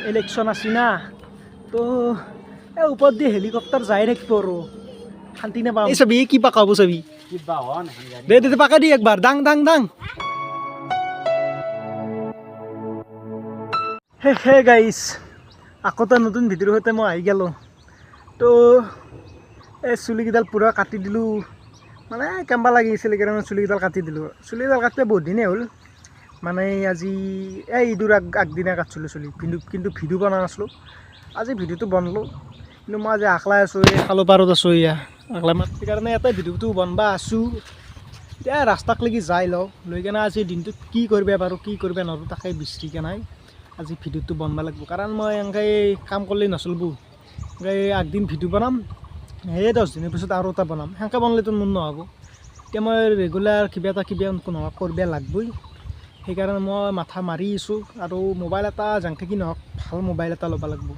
election আছে না তো ওপৰত দি হেলিকপ্টাৰ যাই থাকিব আৰু শান্তি নাপাম এই চাবি কি পাকাব চাবি দে দে পাকা দি একবাৰ দাং দাং দাং হে গাইছ আকৌ এটা নতুন ভিডিঅ'ৰ সৈতে মই আহি গ'লোঁ তো এই চুলিকেইডাল পূৰা কাটি দিলোঁ মানে কেম্বা লাগিছিল সেইকাৰণে চুলিকেইডাল কাটি দিলোঁ চুলিকেইডাল কাটোতে বহুত দিনেই হ'ল মানে আজি এই ঈদৰ আগদিনা কাটিছিলোঁ চুলি কিন্তু ভিডিঅ' বনা নাছিলোঁ আজি ভিডিঅ'টো বনালোঁ কিন্তু মই আজি আকলাই আছোঁ এই খালো পাৰত আছোঁ এয়া আকলাই মাত সেইকাৰণে এটাই ভিডিঅ'টো বনবা আছোঁ এতিয়া ৰাস্তাক লাগি যাই লওঁ লৈ কেনে আজি দিনটোত কি কৰিব পাৰোঁ কি কৰিব নোৱাৰোঁ তাকে বিচাৰিকে নাই আজি ভিডিঅ'টো বনবা লাগিব কাৰণ মই এনেকৈ কাম কৰিলে নচলিব এনেকৈ আগদিন ভিডিঅ' বনাম সেই 10 দিনৰ পিছত আৰু এটা বনাম সেনেকৈ বনালেতো মোৰ নহ'ব এতিয়া মই ৰেগুলাৰ কিবা এটা নহয় কৰিব লাগিবই সেইকাৰণে মই মাথা মাৰি আছোঁ আৰু মোবাইল এটা যেনেকৈ কি নহওক ভাল মোবাইল এটা ল'ব লাগিব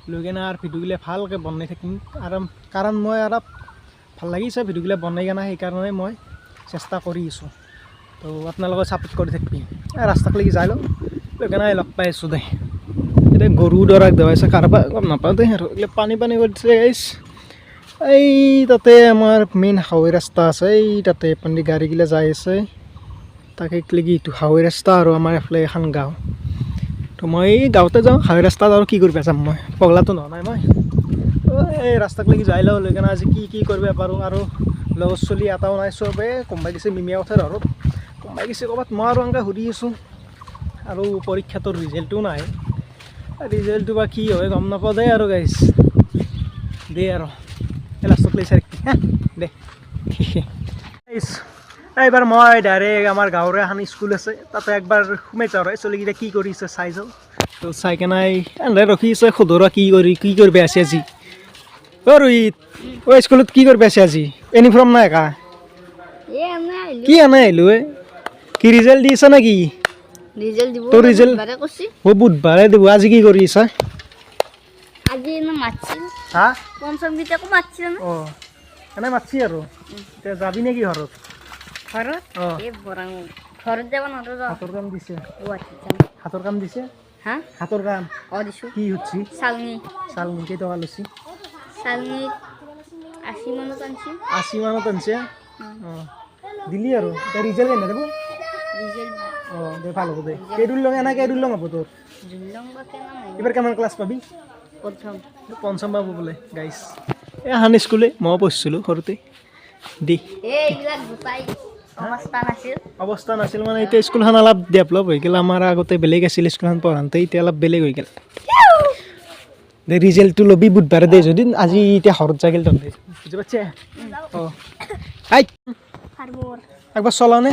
লৈ কেনে আৰু ভিডিঅ'গিলা ভালকৈ বনাই থাকিম আৰু কাৰণ মই আৰু ভাল লাগিছে ভিডিঅ'গিলা বনাই কেনে সেইকাৰণে মই চেষ্টা কৰি আছোঁ তো আপোনালোকে ছাপোৰ্ট কৰি থাকিবি ৰাস্তাক লাগি যাই লওঁ লৈ কেনে লগ পাই আছোঁ দে এতিয়া গৰু দৰাক দেৱাইছে কাৰোবাৰ গম নাপাওঁ দে আৰু এইগিলা পানী কৰিছে গাইছ এই তাতে আমাৰ মেইন হাইৱে ৰাস্তা আছে এই তাতে পানী গাড়ীগিলা যাই আছে তাকে লাগি এইটো হাইৱে ৰাস্তা আৰু আমাৰ এফালে এখন গাঁও তো মই এই গাঁৱতে যাওঁ হাইৱে ৰাস্তাত আৰু কি কৰিব যাম মই পগলাটো নহয় নাই মই এই ৰাস্তাক লাগি যাই লওঁ লৈ কেনে আজি কি কৰিব পাৰোঁ আৰু লগৰ চলি এটাও নাই চবে কোনোবাই গৈছে মিমিয়া কথাৰ ঘৰত কোনোবাই গৈছে ক'ৰবাত মই আৰু এনেকৈ সুধি আছোঁ আৰু পৰীক্ষাটোৰ ৰিজাল্টটো নাই ৰিজাল্টটো বা কি হয় গম নাপাওঁ দে আৰু গাইছ দে আৰু লাষ্টত লৈছে হা দে এইবাৰ মই ডাইৰেক্ট আমাৰ গাঁৱৰে এখন স্কুল আছে তাতে একবাৰ সোমাই যাওঁ আৰু চলিকেইটা কি কৰিছে চাই যাওঁ তো চাই কেনে এনেদৰে ৰখি আছে সোধৰা কি কৰিব আছে আজি ৰোহিত স্কুলত কি কৰিব আছে আজি ইউনিফৰ্ম নাই কা কি আনে আহিলোঁ কি ৰিজাল্ট দিছে নে কি তোৰ ৰিজাল্ট বুধবাৰে দিব আজি কি কৰি আছা হা অঁ এনে মাতছি আৰু এতিয়া যাবি নেকি ঘৰত হাতৰ কাম দিছে হাতৰ কাম দিছে হাতৰ কাম কি সুধছি চালনি কেইটকা লৈছি 80 মানত আনছে অঁ দিলি আৰু এতিয়া ৰিজাল্ট কেনে দেব অঁ দে ভাল হ'ব দে কেইদুল লং হ'ব তোৰ এইবাৰ কিমান ক্লাছ পাবি পঞ্চম পাব বোলে গাইছ এই এখন স্কুলে মই পঢ়িছিলোঁ সৰুতে দি অৱস্থা নাছিল মানে এতিয়া স্কুলখন অলপ ডেভেলপ হৈ গ'ল আমাৰ আগতে বেলেগ আছিল স্কুলখন পঢ়াওঁতে এতিয়া অলপ বেলেগ হৈ গ'ল দে ৰিজাল্টটো ল'বি বুধবাৰে দে যদি আজি এতিয়া ঘৰত যাই গ'ল তহঁতে বুজি পাইছে অঁ আই একবাৰ চলানে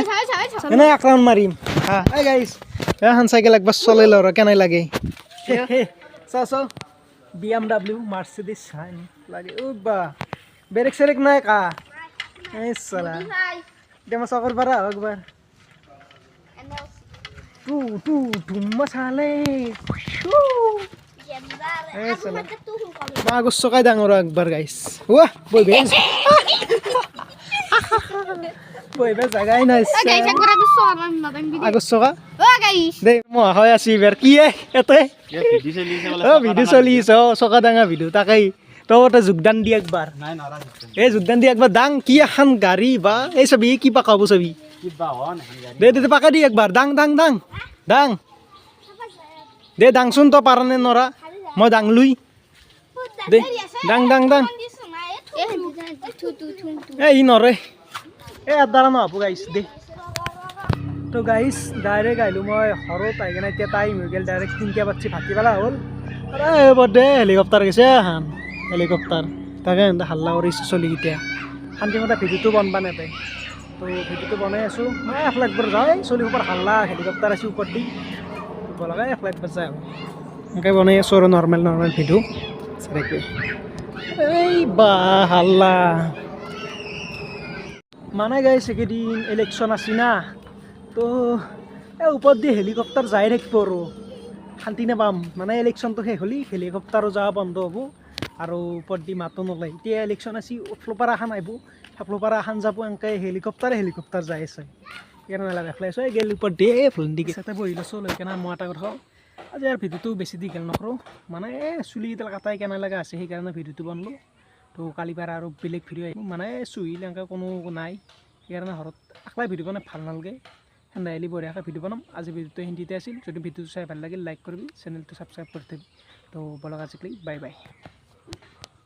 এনে এক ৰাউণ্ড মাৰিম হা এই গাইছ এখন চাইকেল একবাৰ চলাই লওঁ কেনে লাগে চাওঁ BMW মাৰ্চিডিজ লাগে বা বেৰেক চেৰেক নাই কা এই চলা এতিয়া মই চকৰ পাৰা একবাৰ ধুম্মা চালে মই আগত চকাই ডাঙৰ একবাৰ গাইছ বহিব জাগাই নাই আগত চকা দে মই হৈ আছি এইবাৰ কি এতে ভিডিঅ' চলি আছে চকা ডাঙা ভিডিঅ' তাকেই তই যোগদান দি একবাৰ এই যোগদান দি একবাৰ দাং কি এখন গাড়ী বা এই চাবি কি পাকাব চাবি দে দে পাকা দি একবাৰ দাং দাং দাং দাং দে দাংচোন তই পাৰা নে নৰা মই দাং লুই দে দাং দাং দাং এই নৰে এই দ্বাৰা নহ'ব গাইছ দে তো গাইছ ডাইৰেক্ট আহিলোঁ মই ঘৰত আহি কিনে এতিয়া টাইম হৈ গ'ল ডাইৰেক্ট 3টা বাজি ভাতি পেলা হ'ল এইবাৰ দে হেলিকপ্টাৰ গৈছে এখন হেলিকপ্টাৰ তাকে হাল্লা কৰিছে চলিকেইটা শান্তিমতে ভিডিঅ'টো বনবা নাপায় তো ভিডিঅ'টো বনাই আছোঁ মই এফালে একবাৰ যাওঁ চলি ওপৰত হাল্লা হেলিকপ্টাৰ আছে ওপৰত দি লগাই এফালে একবাৰ যায় এনেকৈ বনাই আছোঁ আৰু নৰ্মেল ভিডিঅ' চাৰিকৈ এই বা হাল্লা মানে গাইছ এইকেইদিন ইলেকশ্যন আছে না তো এই ওপৰত দি হেলিকপ্টাৰ যাই থাকিব আৰু শান্তি নাপাম মানে ইলেকশ্যনটো শেষ হ'লি হেলিকপ্টাৰো যোৱা বন্ধ হ'ব আৰু ওপৰত দি মাতো নলয় এতিয়া ইলেকশ্যন আছে ফ্ল'পাৰা এখন আহিব ফ্ল'পাৰা এখন যাব এনেকৈ হেলিকপ্টাৰ যাই আছে সেইকাৰণে এখলাই আছোঁ এই গেল ওপৰত দিয়ে ফুলন্দিকে তাতে বহি লৈছোঁ লৈ কেনে মই এটা কথা আজি আৰু ভিডিঅ'টো বেছি দীঘল নকৰোঁ মানে চুলিকেইডাল কাটাই কেনে লগা আছে সেইকাৰণে ভিডিঅ'টো বনালোঁ তো কালিৰ পৰা আৰু বেলেগ ভিডিঅ' আহিব মানে চুহিল এনেকৈ কোনো নাই সেইকাৰণে ঘৰত একলাই ভিডিঅ' বনাই ভাল নালাগে সেনে আহিলে বঢ়িয়াকৈ ভিডিঅ' বনাম আজি ভিডিঅ'টো হিন্দীতে আছিল যদি ভিডিঅ'টো চাই ভাল লাগিল লাইক কৰিবি চেনেলটো ছাবস্ক্ৰাইব কৰি থবি তো বলক আজিকালি বাই বাই